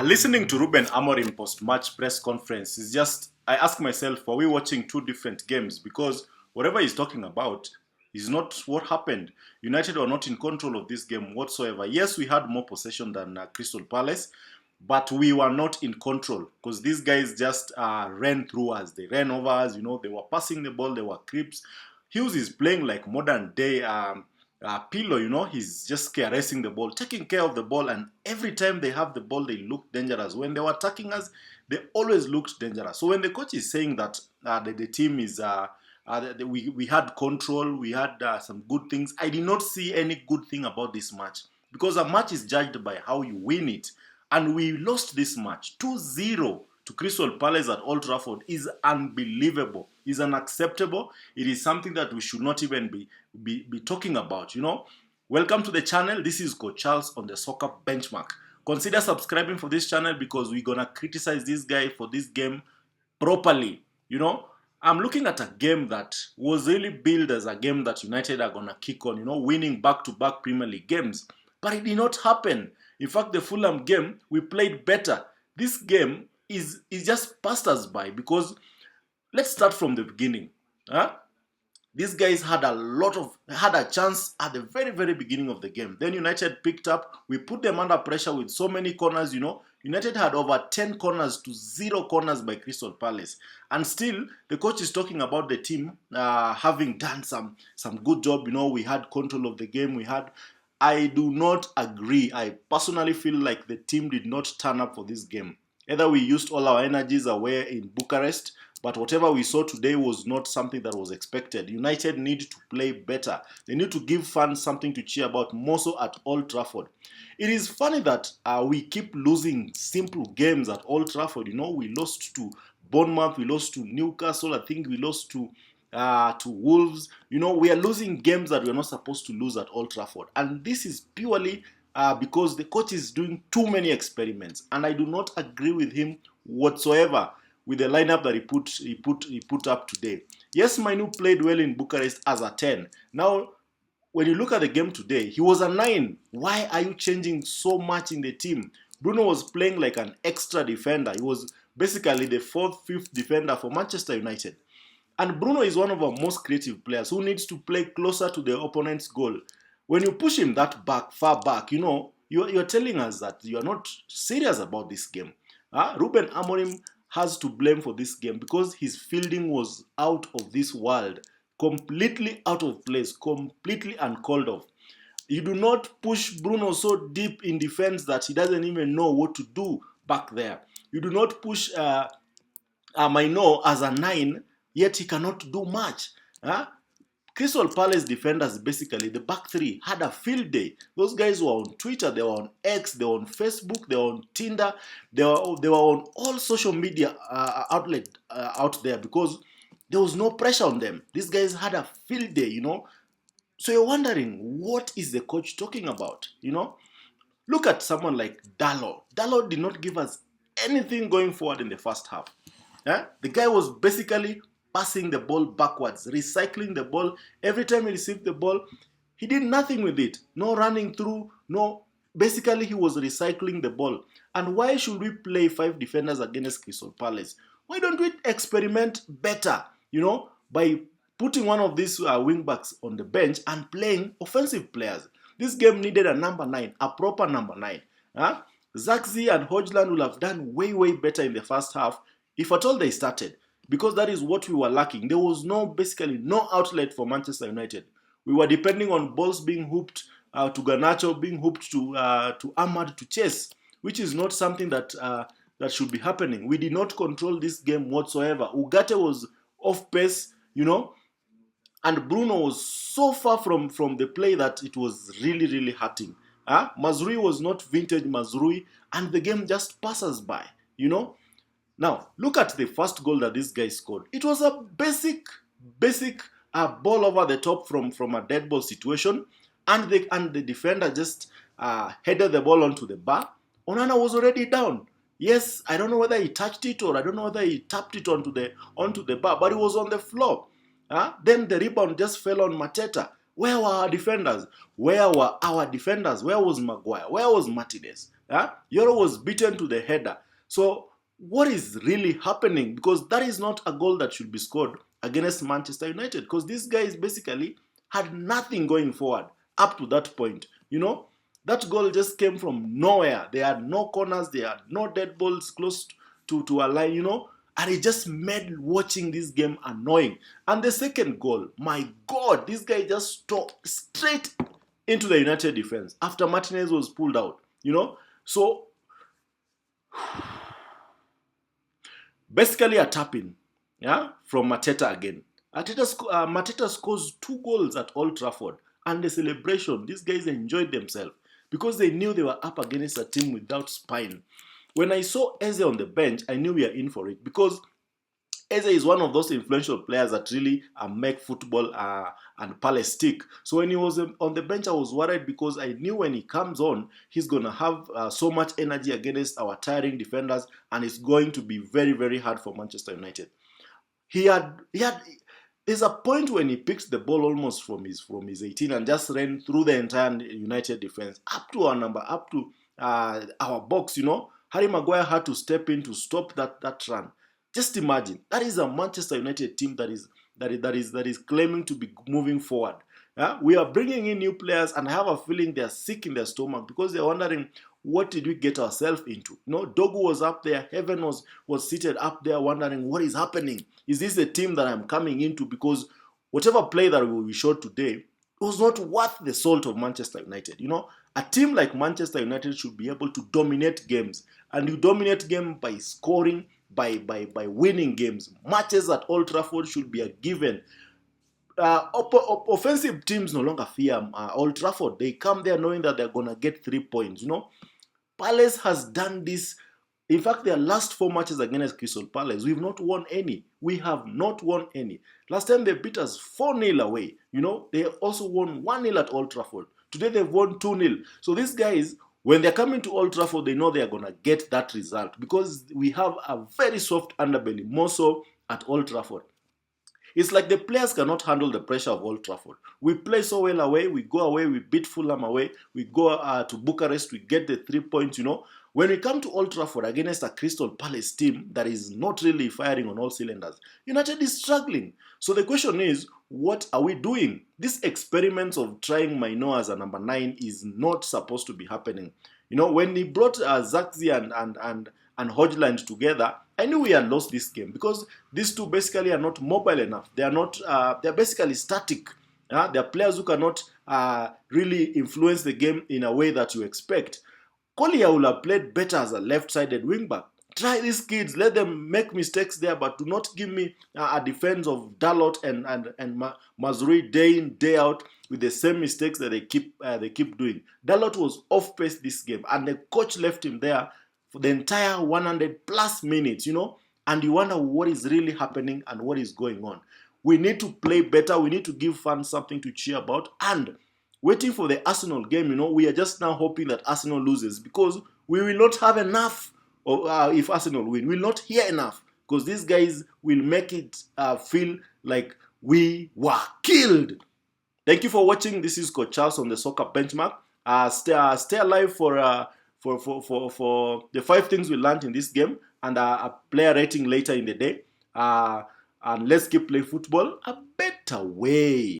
Listening to Ruben Amorim post-match press conference is just, I ask myself, are we watching two different games? Because whatever he's talking about is not what happened. United were not in control of this game whatsoever. Yes, we had more possession than Crystal Palace, but we were not in control because these guys just ran through us. They ran over us, they were passing the ball, they were creeps. Hughes is playing like modern day Pillow, he's just caressing the ball, taking care of the ball, and every time they have the ball, they look dangerous. When they were attacking us, they always looked dangerous. So when the coach is saying that the team is, we had control, we had some good things, I did not see any good thing about this match because a match is judged by how you win it. And we lost this match 2-0 to Crystal Palace at Old Trafford is unbelievable, is unacceptable. It is something that we should not even be talking about, Welcome to the channel. This is Coach Charles on the Soccer Benchmark. Consider subscribing for this channel because we're going to criticize this guy for this game properly, I'm looking at a game that was really billed as a game that United are going to kick on, winning back-to-back Premier League games. But it did not happen. In fact, the Fulham game, we played better. This game is just passed us by because let's start from the beginning. These guys had a chance at the very, very beginning of the game. Then United picked up. We put them under pressure with so many corners, United had over 10 corners to 0 corners by Crystal Palace. And still, the coach is talking about the team having done some good job. We had control of the game. I do not agree. I personally feel like the team did not turn up for this game. Either we used all our energies away in Bucharest, but whatever we saw today was not something that was expected. United need to play better. They need to give fans something to cheer about, more so at Old Trafford. It is funny that we keep losing simple games at Old Trafford. We lost to Bournemouth, we lost to Newcastle, I think we lost to Wolves. We are losing games that we're not supposed to lose at Old Trafford. And this is purely because the coach is doing too many experiments. And I do not agree with him whatsoever with the lineup that he put up today. Yes, Mainu played well in Bucharest as a 10. Now, when you look at the game today, he was a 9. Why are you changing so much in the team? Bruno was playing like an extra defender. He was basically the 4th, 5th defender for Manchester United. And Bruno is one of our most creative players who needs to play closer to the opponent's goal. When you push him that far back, you're telling us that you are not serious about this game. Ruben Amorim has to blame for this game because his fielding was out of this world, completely out of place, completely uncalled of. You do not push Bruno so deep in defense that he doesn't even know what to do back there. You do not push Maino as a 9, yet he cannot do much. Crystal Palace defenders, basically, the back three, had a field day. Those guys were on Twitter, they were on X, they were on Facebook, they were on Tinder, they were on all social media outlet out there because there was no pressure on them. These guys had a field day, So you're wondering, what is the coach talking about, Look at someone like Dalot. Dalot did not give us anything going forward in the first half. The guy was basically passing the ball backwards, recycling the ball. Every time he received the ball, he did nothing with it. No running through, basically he was recycling the ball. And why should we play 5 defenders against Crystal Palace? Why don't we experiment better, by putting one of these wing backs on the bench and playing offensive players? This game needed a number 9, a proper number 9. Zaxi and Hojland will have done way, way better in the first half if at all they started. Because that is what we were lacking. There was basically no outlet for Manchester United. We were depending on balls being hooped to Garnacho, being hooped to Ahmad to chase, which is not something that should be happening. We did not control this game whatsoever. Ugarte was off pace, and Bruno was so far from the play that it was really, really hurting. Mazrui was not vintage Mazrui, and the game just passes by, Now, look at the first goal that this guy scored. It was a basic ball over the top from a dead ball situation, and the defender just headed the ball onto the bar. Onana was already down. Yes, I don't know whether he touched it or I don't know whether he tapped it onto the bar, but it was on the floor. Then the rebound just fell on Mateta. Where were our defenders? Where were our defenders? Where was Maguire? Where was Martinez? Yeah? Euro was beaten to the header. So what is really happening? Because that is not a goal that should be scored against Manchester United. Because these guys basically had nothing going forward up to that point. That goal just came from nowhere. They had no corners, they had no dead balls close to a line, and it just made watching this game annoying. And the second goal, my God, this guy just stopped straight into the United defense after Martinez was pulled out. So basically a tapping, yeah, from Mateta again. Mateta scores 2 goals at Old Trafford, and the celebration, these guys enjoyed themselves because they knew they were up against a team without spine. When I saw Eze on the bench, I knew we are in for it because Eze is one of those influential players that really make football and Palace stick. So when he was on the bench, I was worried because I knew when he comes on, he's going to have so much energy against our tiring defenders, and it's going to be very, very hard for Manchester United. There's a point when he picked the ball almost from his 18 and just ran through the entire United defense up to our box. Harry Maguire had to step in to stop that run. Just imagine, that is a Manchester United team that is claiming to be moving forward. Yeah? We are bringing in new players, and I have a feeling they are sick in their stomach because they're wondering, what did we get ourselves into? Dogu was up there, Heaven was seated up there wondering, what is happening? Is this the team that I'm coming into? Because whatever play that we showed today was not worth the salt of Manchester United. A team like Manchester United should be able to dominate games, and you dominate games by scoring, by winning games. Matches at Old Trafford should be a given. Offensive teams no longer fear Old Trafford. They come there knowing that they're going to get 3 points. Palace has done this. In fact, their last 4 matches against Crystal Palace, we've not won any. We have not won any. Last time they beat us 4-0 away. They also won 1-0 at Old Trafford. Today they've won 2-0. So these guys, when they're coming to Old Trafford, they know they're going to get that result because we have a very soft underbelly, more so at Old Trafford. It's like the players cannot handle the pressure of Old Trafford. We play so well away, we go away, we beat Fulham away, we go to Bucharest, we get the 3 points. When we come to Old Trafford against a Crystal Palace team that is not really firing on all cylinders, United is struggling. So the question is, what are we doing? This experiment of trying Maino as a number 9 is not supposed to be happening. When he brought Zaxi and Hodgland together, I knew we had lost this game because these two basically are not mobile enough. They are not. They're basically static. They're players who cannot really influence the game in a way that you expect. Collier will have played better as a left-sided wingback. Try these kids, let them make mistakes there, but do not give me a defense of Dalot and Mazrui day in, day out with the same mistakes that they keep doing. Dalot was off pace this game, and the coach left him there for the entire 100 plus minutes, and you wonder what is really happening and what is going on. We need to play better. We need to give fans something to cheer about, and waiting for the Arsenal game, we are just now hoping that Arsenal loses because we will not have enough. If Arsenal win, we'll not hear enough because these guys will make it feel like we were killed. Thank you for watching. This is Coach Charles on the Soccer Benchmark. Stay alive for the 5 things we learned in this game and a player rating later in the day. And let's keep playing football a better way.